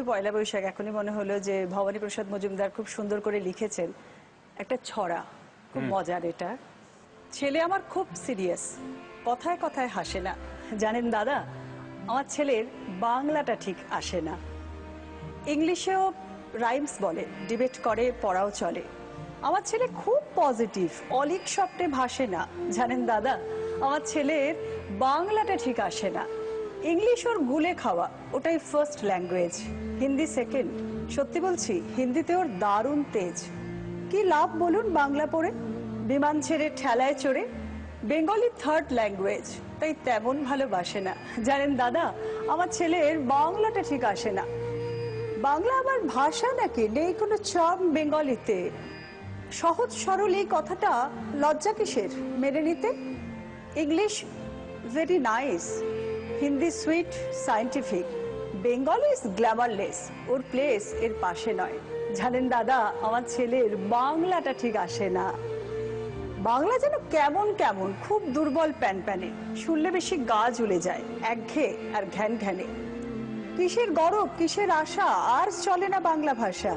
তো পয়লা বৈশাখ এখনই মনে হলো যে ভবানী প্রসাদ মজুমদার খুব সুন্দর করে লিখেছেন একটা ছড়া, খুব মজার। এটা ছেলে আমার খুব সিরিয়াস, কথায় কথায় হাসে না। জানেন দাদা, আমার ছেলের বাংলাটা ঠিক আসে না। ইংলিশেও রাইমস বলে, ডিবেট করে, পড়াও চলে। আমার ছেলে খুব পজিটিভ, অলিক স্বপ্নে ভাসে না। জানেন দাদা, আমার ছেলের বাংলাটা ঠিক আসে না। ইংলিশ ওর গুলে খাওয়া, ওটাই ফার্স্ট ল্যাঙ্গুয়েজ, হিন্দি সেকেন্ড। সত্যি বলছি, হিন্দিতে ওর দারুণ তেজ। কি লাভ বলুন বাংলা পড়ে, বিমান ছেড়ে ঠেলায় চড়ে। বেঙ্গলি থার্ড ল্যাঙ্গুয়েজ, তাই তেমন ভালোবাসে না। জানেন দাদা, আমার ছেলের বাংলাটা ঠিক আসে না। বাংলা আবার ভাষা নাকি, নেই কোনো চার্ম বেঙ্গলিতে। সহজ সরল এই কথাটা লজ্জা কিসের মেনে নিতে। English very nice, Hindi sweet scientific, Bengali is glamourless, or place এর পাশে নয়। জানেন দাদা, আমার ছেলের বাংলাটা ঠিক আসে না। বাংলা যেন কেমন কেমন, খুব দুর্বল প্যান প্যানে, শুনলে বেশি গা জ্বলে যায়, একঘেয়ে আর ঘ্যান ঘ্যানে। কিসের গরব, কিসের আশা, আর চলে না বাংলা ভাষা।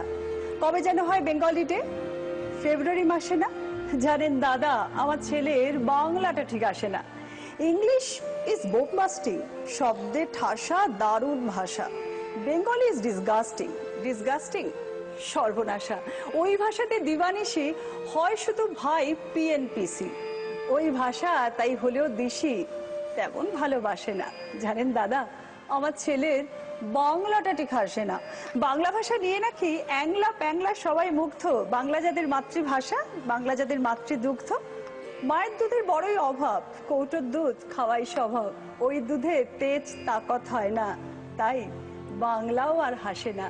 কবে যেন হয় বেঙ্গলি ডে, ফেব্রুয়ারি মাসে না। জানেন দাদা, আমার ছেলের বাংলাটা ঠিক আসে না। ইংলিশ ইজ বোকমাস্টিং, শব্দে ঠাসা, দারুণ ভাষা। বেঙ্গলি ইজ ডিসগাস্টিং, ডিসগাস্টিং, সর্বনাশা। ওই ভাষাতে দিবানিশি হয় শুধু ভাই পিএনপিসি। ওই ভাষা তাই হলেও দিশি তেমন ভালোবাসে না। জানেন দাদা, আমার ছেলের বাংলাটা ঠিক আসে না। বাংলা ভাষা নিয়ে নাকি অ্যাংলা প্যাংলা সবাই মুগ্ধ। বাংলা যাদের মাতৃভাষা, বাংলা যাদের মাতৃদুগ্ধ। মায়ের দুধের বড়ই অভাব, কৌটোর দুধ খাওয়াই স্বভাব। ওই দুধে তেজ তাকত হয় না, তাই বাংলাও আর হাসে না।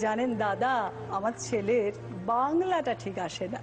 জানেন দাদা, আমার ছেলের বাংলাটা ঠিক আসে না।